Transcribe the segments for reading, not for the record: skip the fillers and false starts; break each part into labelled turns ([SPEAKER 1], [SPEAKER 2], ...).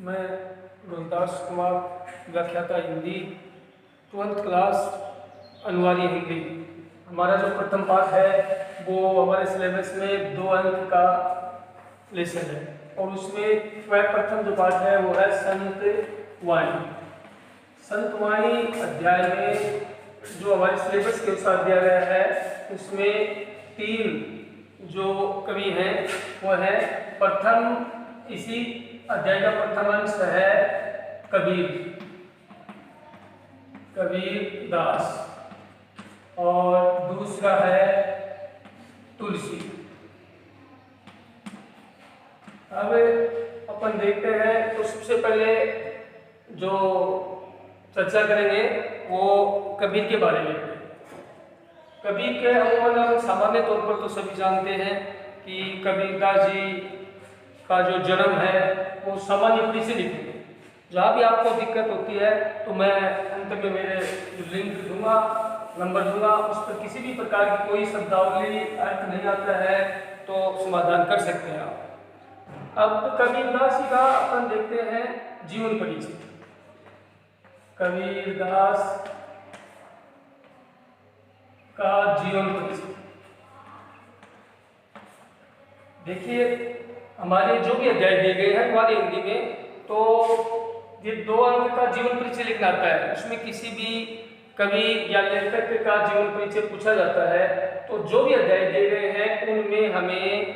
[SPEAKER 1] मैं रोहिदास कुमार, व्याख्याता Hindi, 12th class, अनिवार्य हिंदी। हमारा जो प्रथम पाठ है वो हमारे सिलेबस में 2 अंक का लेसन है और उसमें प्रथम जो पाठ है वो है संत वाणी। संत वाणी अध्याय में जो हमारे सिलेबस के अनुसार दिया गया है उसमें 3 जो कवि हैं वो है प्रथम, इसी अध्याय का प्रथम अंश है कबीर दास और दूसरा है तुलसी। अब अपन देखते हैं तो सबसे पहले जो चर्चा करेंगे वो कबीर के बारे में। कबीर के अमूमन सामान्य तौर पर तो सभी जानते हैं कि कबीरदास जी का जो जन्म है वो सामान्य पढ़ी से लिखे। जहाँ भी आपको दिक्कत होती है तो मैं अंत में मेरे लिंक दूंगा, नंबर दूंगा, उस पर किसी भी प्रकार की कोई शब्दावली अर्थ नहीं आता है तो समाधान कर सकते हैं आप। अब कबीरदास जी का अपन देखते हैं जीवन परिचय। कबीरदास का जीवन परिचय देखिए, हमारे जो भी अध्याय दिए गए हैं हमारे हिंदी में तो ये 2 अंक का जीवन परिचय लिखना आता है। उसमें किसी भी कवि या लेखक का जीवन परिचय पूछा जाता है तो जो भी अध्याय दिए गए हैं उनमें हमें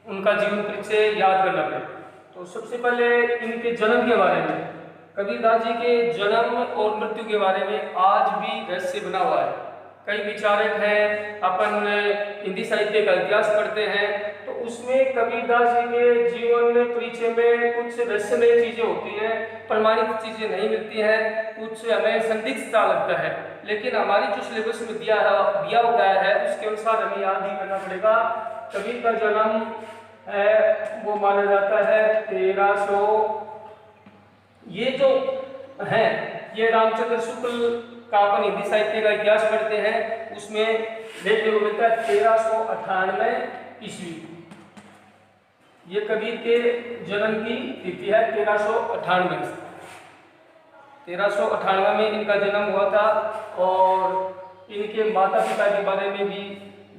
[SPEAKER 1] उनका जीवन परिचय याद करना पड़ेगा। तो सबसे पहले इनके जन्म के बारे में, कबीरदास जी के जन्म और मृत्यु के बारे में आज भी रहस्य बना हुआ है। कई विचारक हैं, अपन हिंदी साहित्य का इतिहास पढ़ते हैं तो उसमें कबीरदास जी के जीवन परिचय में कुछ रहस्यमय चीजें होती हैं, प्रमाणित चीजें नहीं मिलती हैं, कुछ हमें संदिग्धता लगता है। लेकिन हमारी जो सिलेबस में दिया गया है उसके अनुसार हमें याद ही करना पड़ेगा। कबीर का जन्म है वो माना जाता है 1300। ये जो है ये रामचंद्र शुक्ल का अपन हिंदी साहित्य का इतिहास पढ़ते हैं उसमें देखने को मिलता है 1398 ईस्वी। ये कबीर के जन्म की तिथि है 1398 से। 1398 में इनका जन्म हुआ था और इनके माता पिता के बारे में भी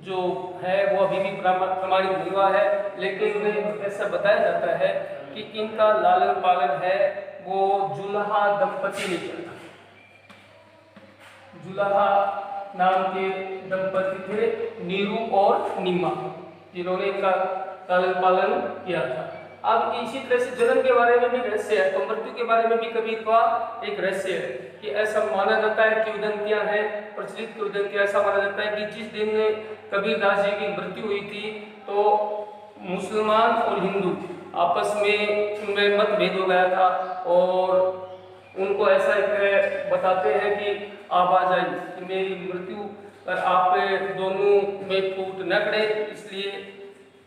[SPEAKER 1] जो है वो अभी भी प्रमाणित नहीं हुआ है, लेकिन ऐसा बताया जाता है कि इनका लालन पालन है वो जुलाहा दंपति ने किया था। जुलाहा नाम के दंपति थे, नीरू और नीमा, जिन्होंने इनका लालन पालन किया था। अब इसी तरह से जन्म के बारे में भी रहस्य है तो मृत्यु के बारे में भी कबीर का एक रहस्य है कि ऐसा माना जाता है कि उदंतियां हैं, प्रचलित की उदंतियां ऐसा माना जाता है कि जिस दिन कबीरदास जी की मृत्यु हुई थी तो मुसलमान और हिंदू आपस में उनमें मतभेद हो गया था और उनको ऐसा एक बताते हैं कि आप आ जाइए कि मेरी मृत्यु पर आप दोनों में फूट न पड़े, इसलिए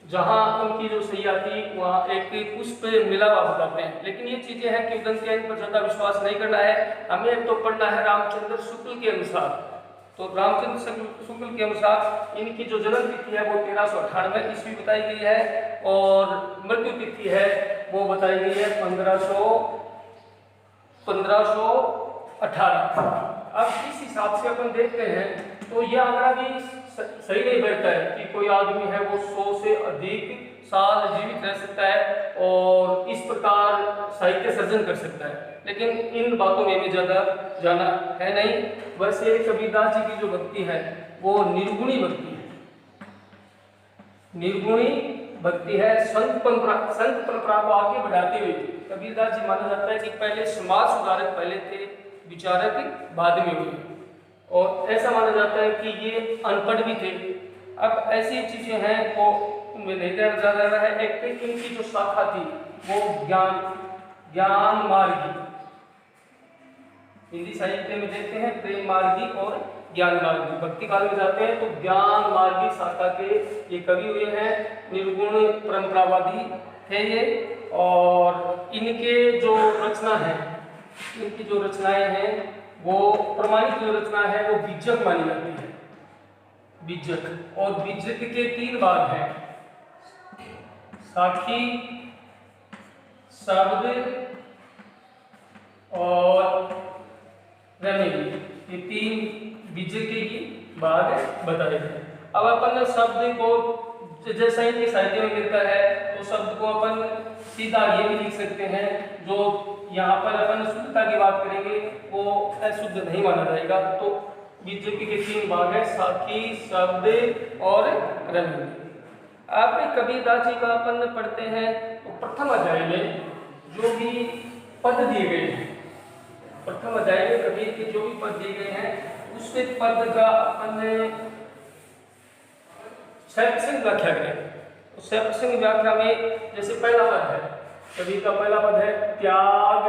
[SPEAKER 1] जहाँ उनकी जो सैया थी वहाँ एक पुष्प मिला हुआ बताते हैं। लेकिन ये चीजें हैं कि उदंतियां इन पर ज्यादा विश्वास नहीं करना है, हमें तो पढ़ना है रामचंद्र शुक्ल के अनुसार। तो रामचंद्र शुक्ल के अनुसार इनकी जो जन्म तिथि है वो 1398 ईस्वी बताई गई है और मृत्यु तिथि है वो बताई गई है 1518। अब इस हिसाब से अपन देखते हैं तो यह आंकड़ा भी सही नहीं बैठता है कि कोई आदमी है वो 100 से अधिक साल जीवित रह सकता है और इस प्रकार साहित्य सर्जन कर सकता है, लेकिन इन बातों में हमें ज्यादा जाना है नहीं। वैसे कबीरदास जी की जो भक्ति है वो निर्गुणी भक्ति है, निर्गुणी भक्ति है। संत परंपरा को आगे बढ़ाते हुए कबीरदास जी माना जाता है कि पहले समाज सुधारक पहले थे, विचारक बाद में हुए और ऐसा माना जाता है कि ये अनपढ़ भी थे। अब ऐसी चीजें हैं वो उनमें नहीं जा रहा है। एक इनकी जो शाखा थी वो ज्ञान मार्गी, हिंदी साहित्य में देखते हैं प्रेम मार्गी और ज्ञान मार्गी। भक्ति काल में जाते हैं तो ज्ञान मार्गी शाखा के ये कवि हुए हैं, निर्गुण परंपरावादी थे ये। और इनके जो रचना है, इनकी जो रचनाएं हैं वो प्रमाणित जो रचना है वो बीजक मानी जाती है, बीजक। और बीजक के 3 भाग हैं, साखी, शब्द और रमिंग, ये 3 बीजे के ही भाग बताए गए। अब अपन शब्द को जैसा ही साहित्य में मिलता है तो शब्द को अपन सीधा ये भी लिख सकते हैं, जो यहाँ पर अपन शुद्धता की बात करेंगे वो अशुद्ध नहीं माना जाएगा। तो बीजेपी के 3 भाग है, साखी, शब्द और रमिंग। आपने कबीरदास जी का अपन पढ़ते हैं तो प्रथम अध्याय में जो भी पद दिए गए हैं, प्रथम अध्याय में कबीर के जो भी पद दिए गए हैं उसके पद का अपन शैक्षणिक व्याख्या करें। तो शैक्षणिक व्याख्या में जैसे पहला पद है, कबीर का पहला पद है त्याग,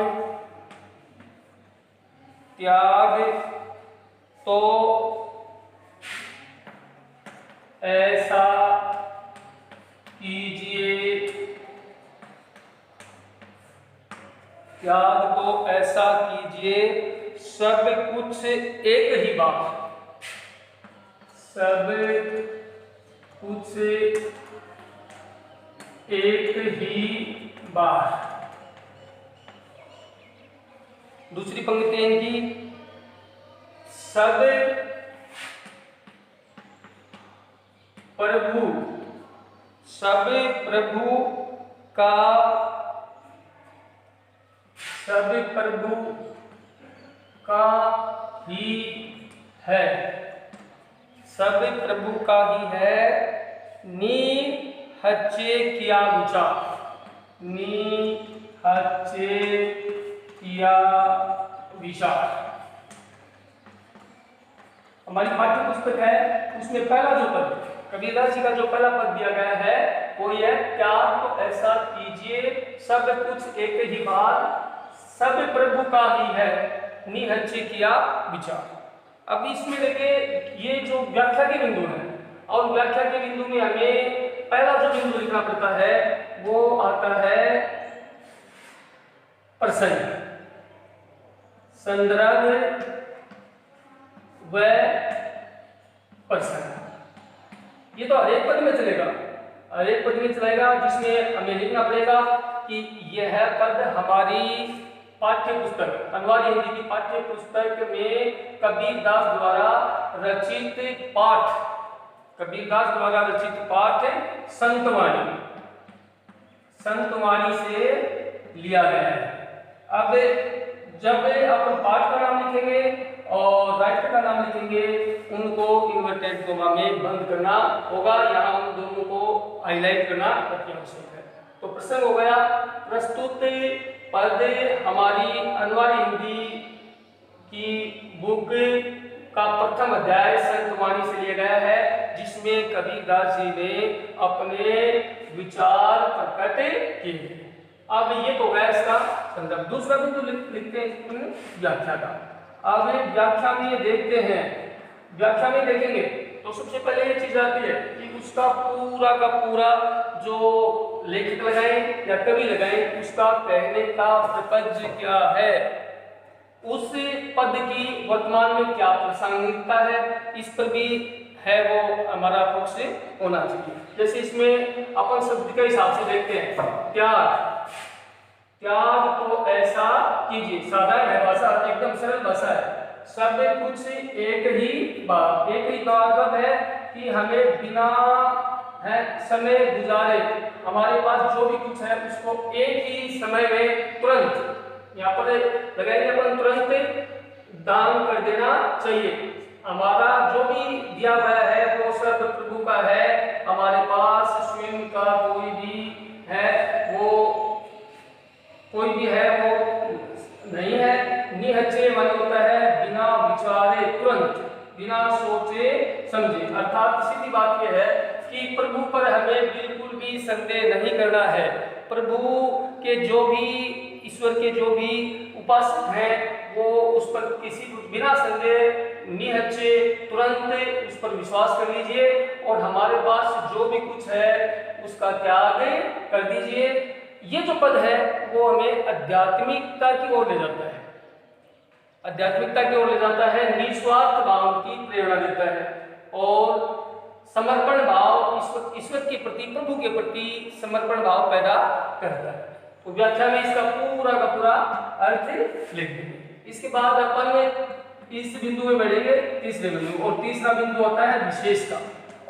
[SPEAKER 1] त्याग तो ऐसा कीजिए, त्याग तो ऐसा कीजिए सब कुछ एक ही बार, सब कुछ एक ही बार। दूसरी पंक्ति इनकी, सब प्रभु, सब प्रभु का, सब प्रभु का ही है, सब प्रभु का ही है, निहच्चे किया विचार, निहच्चे किया विचार। हमारी पाठ्य पुस्तक है उसमें पहला जो पद कबीरदास जी का जो पहला पद दिया गया है वो ये, त्याग तो ऐसा कीजिए सब कुछ एक ही बार, सब प्रभु का ही है, निहच्चे किया विचार। अब इसमें देखिए ये जो व्याख्या के बिंदु है और व्याख्या के बिंदु में हमें पहला जो बिंदु लिखना पड़ता है वो आता है प्रसंग, संदर्भ व प्रसंग। ये तो हर एक पद में चलेगा, हर एक पद में चलेगा, जिसमें हमें लिखना पड़ेगा कि यह पद हमारी पाठ्य पुस्तक, अनिवार्य हिंदी की पाठ्य पुस्तक में कबीरदास द्वारा रचित पाठ, कबीरदास द्वारा रचित पाठ संतवाणी, संतवाणी से लिया गया है। अब जब अपन पाठ का नाम लिखेंगे और राइटर का नाम लिखेंगे उनको इन्वर्टेड कोमा में बंद करना होगा, यहाँ उन दोनों को हाईलाइट करना अति आवश्यक है। तो प्रसंग हो गया, प्रस्तुत पद हमारी अनिवार्य हिंदी की बुक का प्रथम अध्याय संतवाणी से लिया गया है, जिसमें कबीरदास जी ने अपने विचार प्रकट किए। अब ये तो गया इसका संदर्भ। दूसरा बिंदु लिखते हैं व्याख्या का। अब व्याख्या में देखते हैं, व्याख्या में देखेंगे तो सबसे पहले ये चीज आती है कि उसका पूरा का पूरा जो लेखक लगाए या कवि लगाए उसका कहने का तात्पर्य क्या है, उस पद की वर्तमान में क्या प्रासंगिकता है, इस पर भी है वो हमारा फोकस होना चाहिए। जैसे इसमें अपन शब्द के हिसाब से देखते हैं, त्याग, त्याग तो ऐसा कीजिए, साधारण है भाषा, एकदम सरल भाषा है, सब कुछ एक ही बार। एक ही बार मतलब है कि हमें बिना है समय गुजारे हमारे पास जो भी कुछ है उसको एक ही समय में तुरंत, यहाँ पर लगाएंगे अपन, तुरंत दान कर देना चाहिए। हमारा जो भी दिया गया है वो सब प्रभु का है, हमारे पास स्वयं का कोई भी है वो कोई भी है वो नहीं है। निहच्चे मन होता है बिना विचारे, तुरंत, बिना सोचे समझे। अर्थात सीधी बात यह है कि प्रभु पर हमें बिल्कुल भी संदेह नहीं करना है। प्रभु के जो भी, ईश्वर के जो भी उपासक हैं वो उस पर किसी बिना संदेह निहच्चे तुरंत उस पर विश्वास कर लीजिए और हमारे पास जो भी कुछ है उसका त्याग कर दीजिए। ये जो पद है वो हमें आध्यात्मिकता की ओर ले जाता है, आध्यात्मिकता की ओर ले जाता है, निस्वार्थ भाव की प्रेरणा देता है और समर्पण भाव, ईश्वर के प्रति, प्रभु के प्रति समर्पण भाव पैदा करता है। तो व्याख्या में इसका पूरा का पूरा अर्थ लिख देंगे। इसके बाद अपन इस बिंदु में बढ़ेंगे तीसरे बिंदु, और तीसरा बिंदु होता है विशेष का।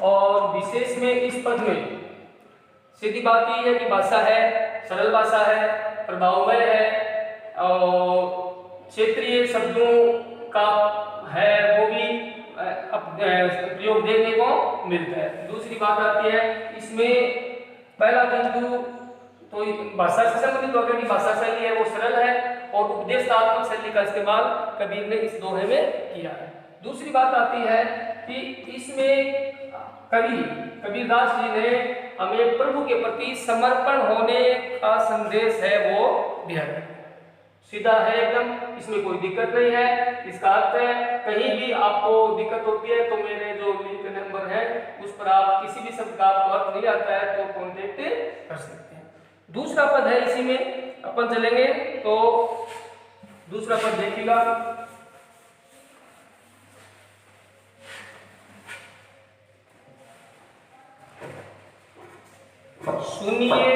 [SPEAKER 1] और विशेष में इस पद में सीधी बात ये है कि भाषा है, सरल भाषा है, प्रभावमय है, और क्षेत्रीय शब्दों का है वो भी प्रयोग देखने को मिलता है। दूसरी बात आती है इसमें पहला बिंदु तो भाषा से संबंधित होकर की भाषा शैली है वो सरल है, और उपदेशात्मक शैली का इस्तेमाल कबीर ने इस दोहे में किया है। दूसरी बात आती है कि इसमें कबीरदास जी ने हमें प्रभु के प्रति समर्पण होने का संदेश है वो दिया है। सीधा है एकदम, इसमें कोई दिक्कत नहीं है। इसका अर्थ है कहीं भी आपको दिक्कत होती है तो मेरे जो लिंक नंबर है उस पर आप किसी भी शब्द का आपको अर्थ नहीं आता है तो कॉन्टेक्ट कर सकते हैं। दूसरा पद है, इसी में अपन चलेंगे तो दूसरा पद देखिएगा। सुनिए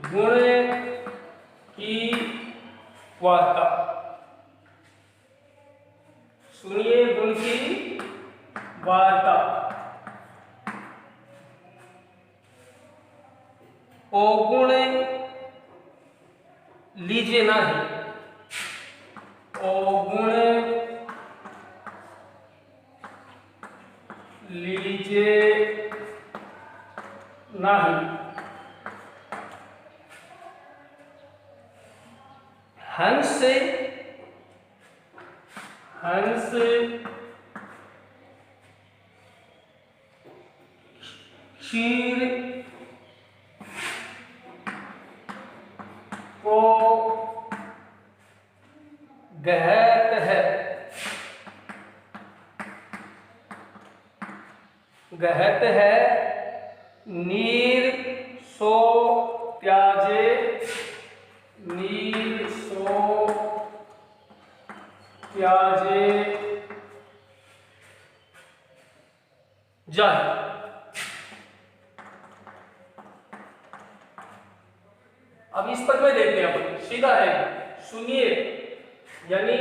[SPEAKER 1] गुण की वार्ता, सुनिए गुण की वार्ता, अवगुण लीजिए नहीं, अवगुण लीजिए नहीं। हंस हंस क्षीर को गहत है, गहत है, नीर सो त्याजे, नीर सो त्याजे जाए। अब इस पद में देखते हैं अपन, सीधा है सुनिए, यानी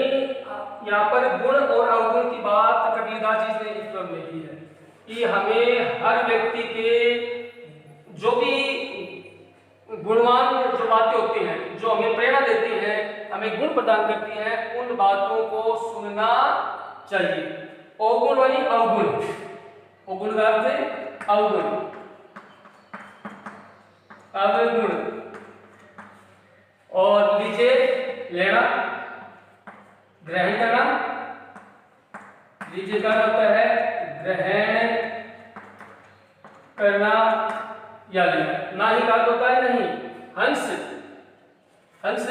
[SPEAKER 1] यहाँ पर गुण और अवगुण की बात कबीरदास जी ने इस पद में की है कि हमें हर व्यक्ति के जो भी गुणवान जो बातें होती हैं, जो हमें प्रेरणा देती हैं, हमें गुण प्रदान करती हैं, उन बातों को सुनना चाहिए। अवगुण वाली अवगुण, अवगुण का अर्थ है अवगुण, अवगुण, और लीजिए लेना, ग्रहण करना, लीजिए का होता है ग्रहण करना या लेना, ना ही का होता है नहीं। हंस, हंस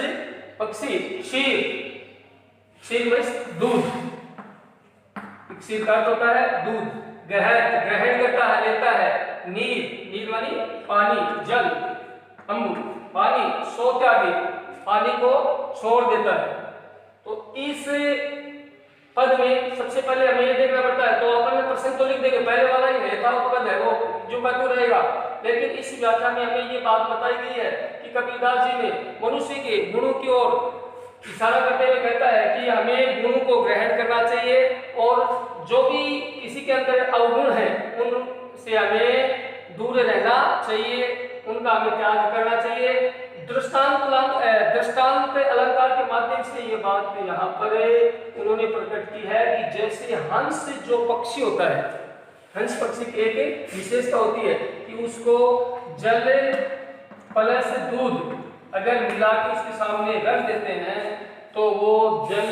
[SPEAKER 1] पक्षी, क्षीर, क्षीर में दूध, क्षीर का होता है दूध, ग्रहण ग्रहण करता है लेता है, नीर, नीर मानी पानी, जल, अमृत, पानी, सो त्यागी, पानी को छोड़ देता है। तो इस पद में सबसे पहले हमें ये देखना पड़ता है, तो अपन में प्रश्न तो लिख देंगे, पहले वाला ही है पद है वो जो का तो रहेगा, लेकिन इस व्याख्या में हमें ये बात बताई गई है कि कबीरदास जी ने मनुष्य के गुणों की ओर इशारा करते हुए कहता है कि हमें गुणों को ग्रहण करना चाहिए, और जो भी किसी के अंदर अवगुण है उनसे हमें दूर रहना चाहिए, उनका हमें त्याग करना चाहिए। दृष्टांत अलंकार के माध्यम से ये बात यहाँ पर उन्होंने प्रकट की है कि जैसे हंस जो पक्षी होता है, हंस पक्षी की एक विशेषता होती है कि उसको जल प्लस दूध अगर मिला के उसके सामने रख देते हैं तो वो जल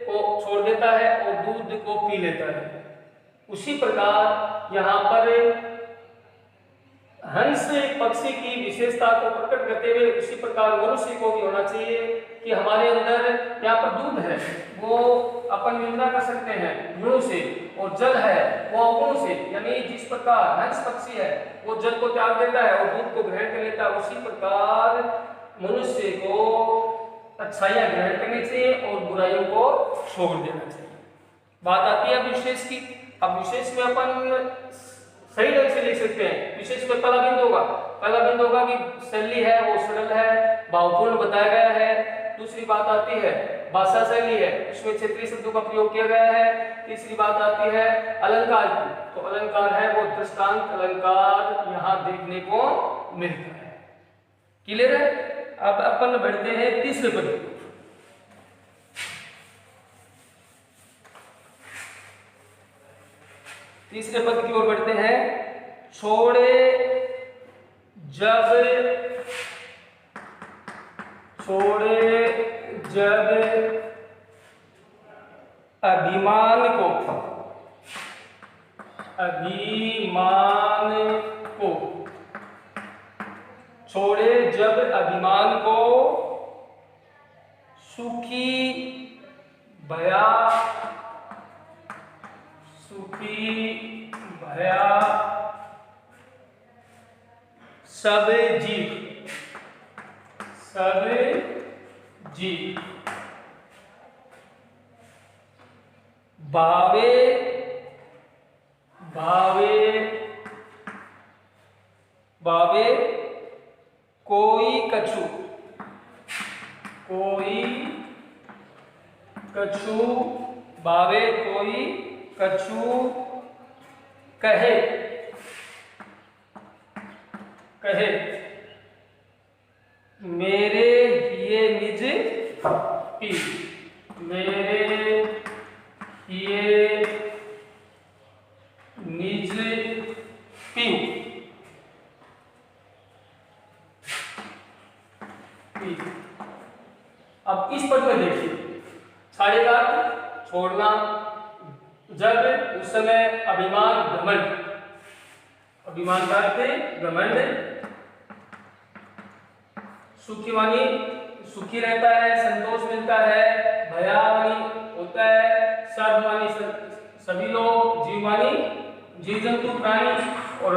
[SPEAKER 1] को छोड़ देता है और दूध को पी लेता है। उसी प्रकार यहाँ पर हंस पक्षी की विशेषता को प्रकट करते हुए उसी प्रकार मनुष्य को भी होना चाहिए कि हमारे अंदर यहाँ पर दूध है वो अपन निंदा कर सकते हैं गुणों से, और जल है वो अवगुणों से, यानी जिस प्रकार हंस पक्षी है वो जल को त्याग देता है और दूध को ग्रहण कर लेता है, उसी प्रकार मनुष्य को अच्छाइयां ग्रहण करनी चाहिए और बुराइयों को छोड़ देना चाहिए। बात आती है विशेष की। अब विशेष में अपन सही ढंग से लिख सकते हैं। विशेष में पहला बिंदु होगा कि शैली है वो सरल है, भावपूर्ण बताया गया है। दूसरी बात आती है भाषा शैली है, उसमें क्षेत्रीय शब्दों का प्रयोग किया गया है। तीसरी बात आती है अलंकार की, तो अलंकार है वो दृष्टांत अलंकार यहाँ देखने को मिलता है। क्लियर है? अब अपन बढ़ते हैं तीसरे पद की। तीसरे पद की ओर बढ़ते हैं। छोड़े जब अभिमान को छोड़े जब अभिमान को सुखी भया सब जीव भावे कोई कछु भावे कोई कछु कहे मेरे ये निज पीऊ, मेरे ये निज पीऊ। अब इस पद में देखिए सारे का छोड़ना, जब उस समय अभिमान का अर्थ घमंड, सुखी मानी सुखी रहता है, संतोष मिलता है, भया मानी होता है, सब मानी सभी लोग, जीव मानी जीव जंतु प्राणी, और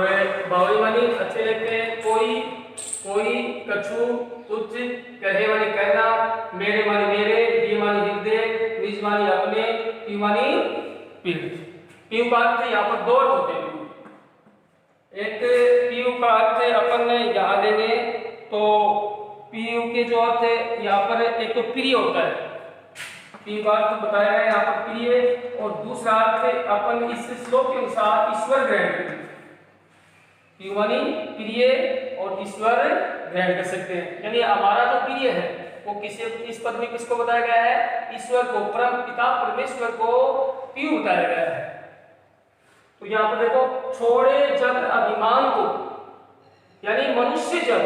[SPEAKER 1] भावी मानी अच्छे लगते हैं, कोई कछु तुच्छ, कहे मानी कहना, मेरे मानी मेरे, ये मानी हृदय, निज मानी अपने, पी मानी पीठ। पीयू का अर्थ यहाँ पर दो अर्थ होते हैं। एक पीयू का अर्थ अपन यहाँ लेंगे तो पीयू के जो अर्थ है यहाँ पर एक तो प्रिय होता है, पीयू का अर्थ बताया है यहाँ पर प्रिय, और दूसरा अर्थ अपन इस श्लोक के अनुसार ईश्वर ग्रहण करते हैं। पीयू मानी प्रिय और ईश्वर ग्रहण कर सकते हैं, यानी हमारा जो प्रिय है वो इस पद में किसको बताया गया है? ईश्वर को, परम पिता परमेश्वर को पीयू बताया गया है। तो यहाँ पर देखो, छोड़े जब अभिमान को, यानी मनुष्य जब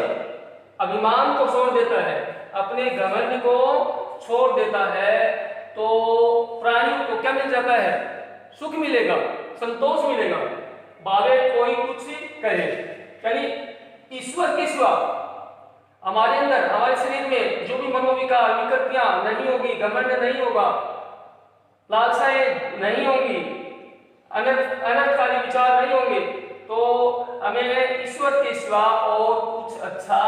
[SPEAKER 1] अभिमान को छोड़ देता है, अपने घमंड को छोड़ देता है, तो प्राणियों को क्या मिल जाता है? सुख मिलेगा, संतोष मिलेगा। भावे कोई कुछ कहे, यानी ईश्वर के सिवा हमारे अंदर, हमारे शरीर में जो भी मनोविकार विकृतियां नहीं होगी, घमंड नहीं होगा, लालसाएं नहीं होंगी, अनर्थकारी विचार नहीं होंगे, तो हमें ईश्वर के सिवा और कुछ अच्छा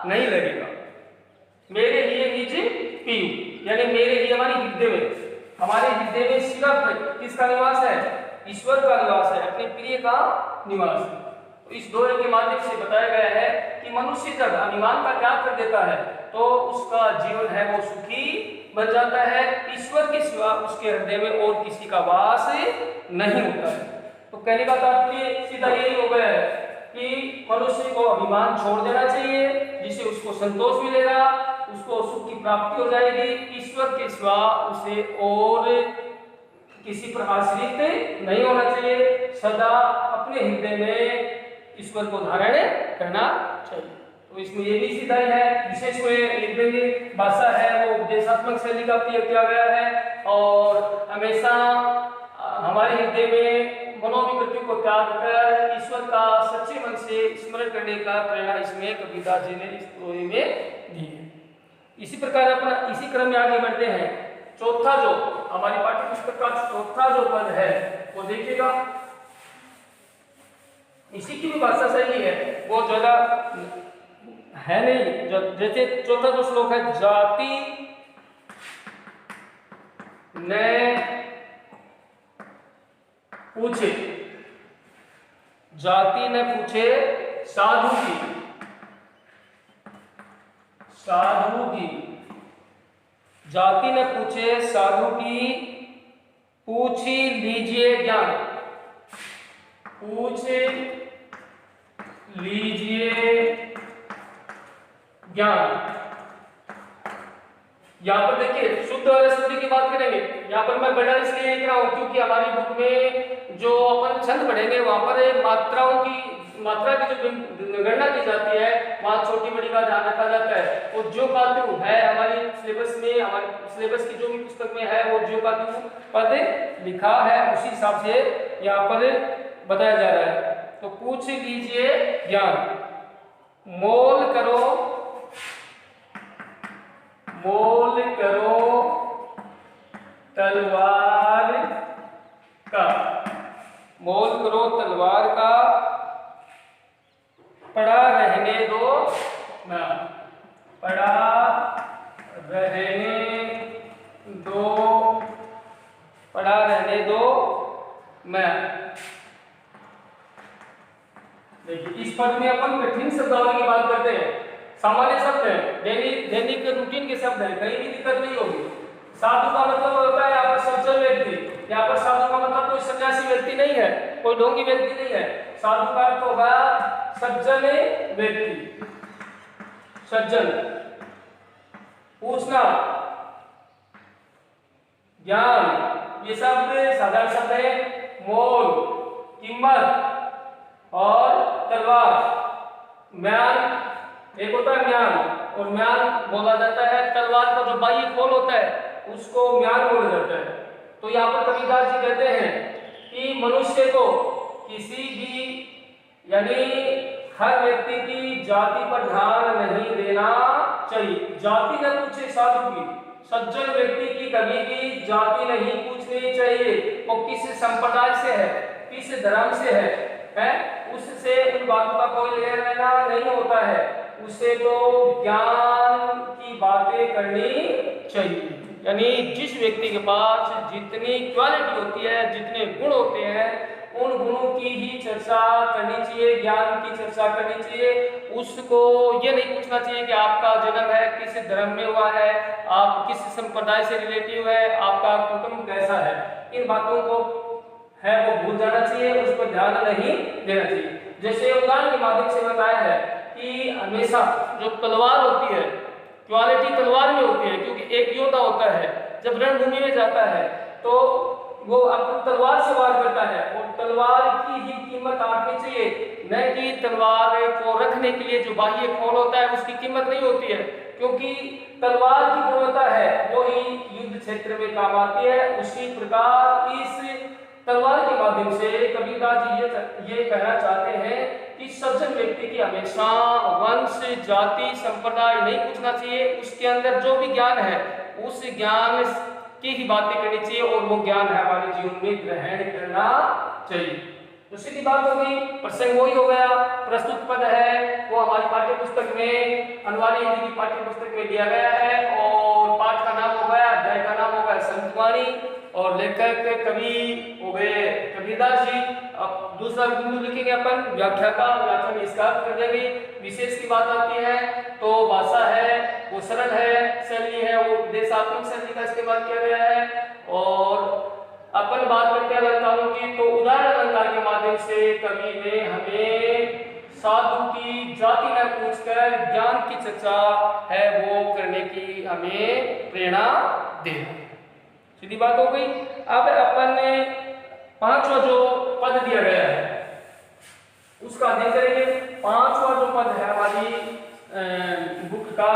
[SPEAKER 1] नहीं लगेगा। मेरे लिए निज पीयू, यानी मेरे लिए हमारे हृदय में, हमारे हृदय में सिर्फ किसका निवास है? ईश्वर का निवास है, अपने प्रिय का निवास है। तो इस दोहे के माध्यम से बताया गया है कि मनुष्य जब अभिमान का त्याग कर देता है तो उसका जीवन है वो सुखी बन जाता है, ईश्वर के सिवा उसके हृदय में और किसी का वास नहीं होता है। तो कहने का तात्पर्य सीधा यही हो गया है कि मनुष्य को अभिमान छोड़ देना चाहिए, जिससे उसको संतोष मिलेगा, उसको सुख की प्राप्ति हो जाएगी, ईश्वर के सिवा उसे और किसी पर आश्रित नहीं होना चाहिए, सदा अपने हृदय में ईश्वर को धारण करना चाहिए। तो इसमें ये भी सीधा ही है, विशेष में लिख देंगे, भाषा है वो उपदेशात्मक शैली का प्रयोग किया गया है, और हमेशा हमारे हृदय में मनोविकृति को त्याग कर ईश्वर का सच्चे मन से स्मरण करने का प्रेरणा इसमें कबीरदास जी ने इस दोहे में दी है। इसी प्रकार अपना इसी क्रम में आगे बढ़ते हैं। चौथा जो हमारी पाठ्य पुस्तक का चौथा जो पद है वो देखिएगा, इसी की भी भाषा शैली है, बहुत ज्यादा है नहीं। जैसे चौथा जो श्लोक है, जाति ने पूछे, जाति न पूछे साधु की, साधु की, जाति न पूछे साधु की, पूछ लीजिए ज्ञान, पूछ लीजिए ज्ञान। यहाँ पर देखिए शुद्ध और अशुद्ध की बात करेंगे। यहाँ पर मैं बड़ा इसलिए लिख रहा हूँ क्योंकि हमारी बुक में जो अपन छंद पढ़ेंगे वहां पर मात्राओं की, मात्रा की जो गणना की जाती है वहां छोटी बड़ी का ध्यान रखा जाता है। और जो धातु है हमारी सिलेबस में, हमारे सिलेबस की जो भी पुस्तक में है वो जो धातु पद लिखा है उसी हिसाब से यहाँ पर बताया जा रहा है। तो पूछ लीजिए ज्ञान, मोल करो, मोल करो तलवार का, मोल करो तलवार का, पड़ा रहने दो ना, पड़ा रहने दो, पड़ा रहने दो मैं। देखिए इस पद में अपन कठिन शब्दावली की बात करते हैं, सामान्य शब्द है, दैनिक रूटीन के शब्द है, कहीं भी दिक्कत नहीं होगी। साधु का मतलब होता है यहाँ पर सज्जन व्यक्ति, यहाँ पर साधु का मतलब कोई सन्यासी व्यक्ति नहीं है, कोई ढोंगी व्यक्ति नहीं है। साधु का अर्थ होगा सज्जन व्यक्ति, सज्जन। पूछना, ज्ञान, ये शब्द साधारण शब्द है। मोल, कीमत और तलवार, म्यान, एक होता है म्यान और म्यान बोला जाता है तलवार का जो बाह्य खोल होता है उसको म्यान बोला जाता है। तो यहाँ पर कबीरदास जी कहते हैं कि मनुष्य को किसी भी यानी हर व्यक्ति की जाति पर ध्यान नहीं देना चाहिए। जाति न पूछे साधु की, सज्जन व्यक्ति की कभी भी जाति नहीं पूछनी चाहिए। वो किस संप्रदाय से है, किस धर्म से है उससे उन बातों का कोई लेना देना नहीं होता है। उसे तो ज्ञान की बातें करनी चाहिए। यानी जिस व्यक्ति के पास जितनी क्वालिटी होती है, जितने गुण होते हैं, उन गुणों की ही चर्चा करनी चाहिए, ज्ञान की चर्चा करनी चाहिए। उसको ये नहीं पूछना चाहिए कि आपका जन्म है किस धर्म में हुआ है, आप किस संप्रदाय से रिलेटिव है, आपका कुटुंब कैसा है। इन बातों को है वो भूल जाना चाहिए, उस पर ध्यान नहीं देना चाहिए। जैसे उदाहरण के माध्यम से बताया है कि हमेशा जो तलवार होती है, क्वालिटी तलवार में होती है, क्योंकि एक योद्धा होता है जब रणभूमि में जाता है तो वो अपनी तलवार से वार करता है और तलवार की ही कीमत आंकनी चाहिए, न कि तलवार को रखने के लिए जो बाह्य खोल होता है उसकी कीमत नहीं होती है। क्योंकि तलवार की गुणवत्ता है वो ही युद्ध क्षेत्र में काम आती है। उसी प्रकार इस तलवार के माध्यम से कबीरदास जी ये कहना चाहते हैं कि सज्जन व्यक्ति की हमेशा वंश, जाति, संप्रदाय नहीं पूछना चाहिए। उसके अंदर जो भी ज्ञान है उस ज्ञान की ही बातें करनी चाहिए और वो ज्ञान है हमारे जीवन में ग्रहण करना चाहिए। तो सीधी बात हो गई, प्रसंग वही हो गया। प्रस्तुत पद है वो हमारी पाठ्य पुस्तक में, अनिवार्य हिंदी की पाठ्य पुस्तक में दिया गया है और पाठ का नाम हो गया, अध्याय का नाम हो गया संतवाणी और लेखक कवि हो गए कबीरदास जी। अब दूसरा बिंदु लिखेंगे अपन व्याख्या का, व्याख्या में इसका अर्थ कर देंगे। विशेष की बात आती है तो भाषा है वो सरल है, शैली है वो देशात्मक शैली का इस्तेमाल किया गया है। और अपन बात करते हैं अलंकारों की, तो उदाहरण अलंकार के माध्यम से कवि ने हमें साधु की जाति न पूछकर ज्ञान की चर्चा है वो करने की हमें प्रेरणा दे। सीधी बात हो गई। अब अपन ने पांचवा जो पद दिया गया है उसका अध्ययन करेंगे। पांचवा जो पद है हमारी बुक का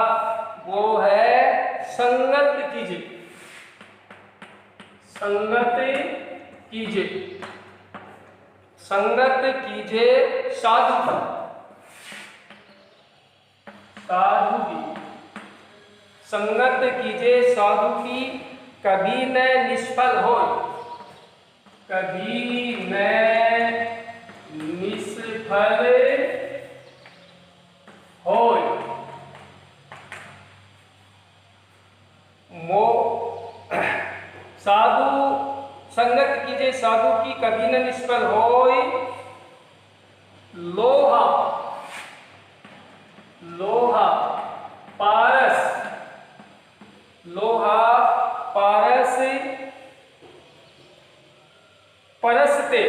[SPEAKER 1] वो है संगत कीजिए, संगत कीजिए, संगत कीजिए साधु की, साधु की, संगत कीजिए साधु की, कभी न निष्फल हो, कभी न निष्फल हो। साधु संगत कीजिए साधु की, कभी न निष्फल होय, लोहा, लोहा, पारस, लोहा, पारस, परसते,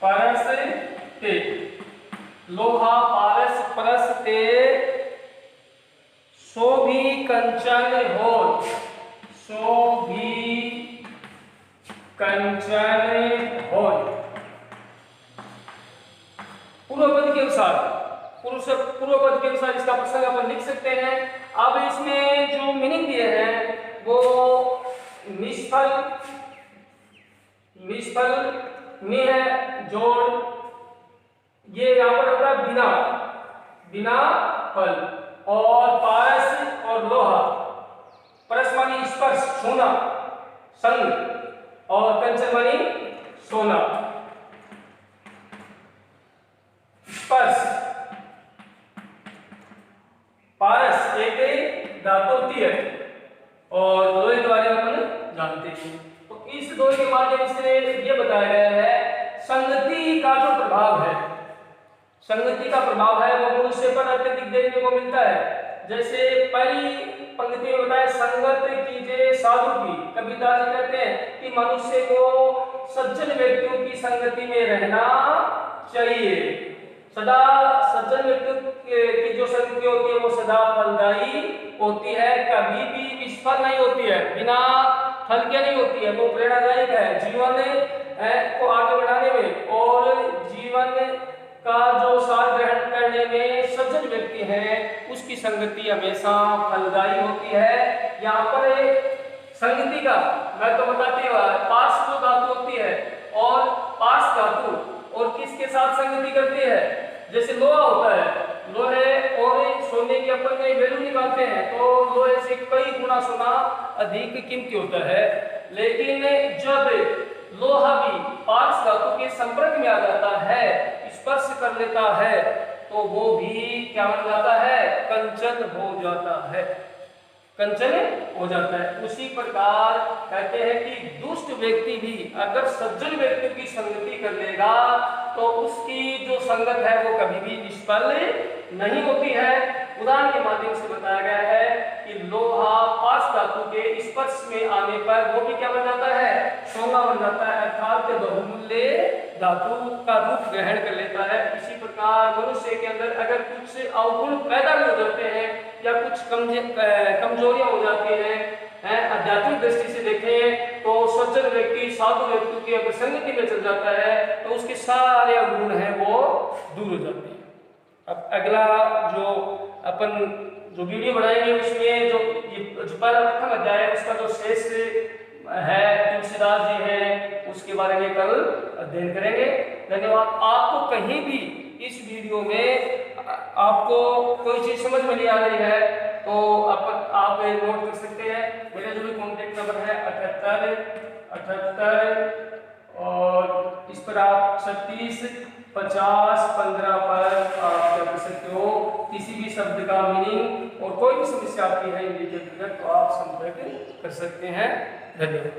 [SPEAKER 1] परसते, लोहा, पारस, परसते, शोभी कंचन होय, शोभी कंचन होय। पूर्व पद के अनुसार, पूर्व पद के अनुसार इसका प्रसंग अपन लिख सकते हैं। अब इसमें जो मीनिंग दिए हैं वो निष्फल, निष्फल में है जोड़, ये यहाँ पर होता है बिना, बिना फल, और पारस और लोहा, परस मानी स्पर्श छूना संग, और कंचन मानी सोना स्पर्श। पारस एक धातु होती है और लोहे के बारे में अपन जानते हैं। तो इस दोहे के माध्यम से ये बताया गया है संगति का जो प्रभाव है, संगति का प्रभाव है वो मनुष्य पर अत्यधिक देखने को मिलता है। जैसे पहली पंक्ति में बताया संगत कीजिए साधु की। कबीरदास जी कहते हैं कि मनुष्य को सज्जन व्यक्तियों की संगति में रहना चाहिए। सदा सज्जन व्यक्तियों की जो संगति होती है वो सदा फलदायी होती है, कभी भी निष्फल नहीं होती है, बिना फल के नहीं होती है। वो प्रेरणादायक है जीवन को आगे बढ़ाने में, और जीवन का जो सार ग्रहण करने में सज्जन व्यक्ति है उसकी संगति हमेशा फलदायी होती है। यहाँ पर संगति का मैं तो बताती हूँ, पास जो धातु होती है और पास धातु और किसके साथ संगति करती है। जैसे लोहा होता है, लोहे और सोने की अपन वैल्यू निकालते हैं तो लोहे से कई गुना सोना अधिक कीमती होता है। लेकिन जब लोहा भी पास धातु के संपर्क में आ जाता है, स्पर्श कर लेता है, तो वो भी क्या बन जाता है, कंचन हो जाता है, कंचन हो जाता है। उसी प्रकार कहते हैं कि दुष्ट व्यक्ति भी अगर सज्जन व्यक्ति की संगति कर लेगा तो उसकी जो संगत है वो कभी भी निष्फल नहीं होती है। उदाहरण के माध्यम से बताया गया है कि लोहा पास धातु के स्पर्श में आने पर वो भी क्या बन जाता है, सोना बन जाता है, अर्थात बहुमूल्य धातु का रूप ग्रहण कर लेता है। इसी प्रकार मनुष्य के अंदर अगर कुछ अवगुण पैदा भी हो जाते हैं या कुछ कमजोरियां हो जाती हैं, आध्यात्मिक दृष्टि से देखें तो सज्जन व्यक्ति साधु व्यक्ति की अगर संगति में चल जाता है तो उसके सारे अवगुण हैं वो दूर हो जाते हैं। अब अगला जो अपन जो वीडियो बनाएंगे उसमें जो पहला प्रथम अध्याय है उसका जो शेष है तुलसीदास जी है उसके बारे में कल अध्ययन करेंगे। धन्यवाद। आपको कहीं भी इस वीडियो में आपको कोई चीज समझ में नहीं आ रही है तो आप नोट कर सकते हैं। मेरा जो भी कॉन्टेक्ट नंबर है 78 और इस पर आप 36 50 15 पर आप क्या कर सकते हो, किसी भी शब्द का मीनिंग और कोई भी समस्या आपकी है हिंदी के अंदर तो आप संपर्क कर सकते हैं। धन्यवाद।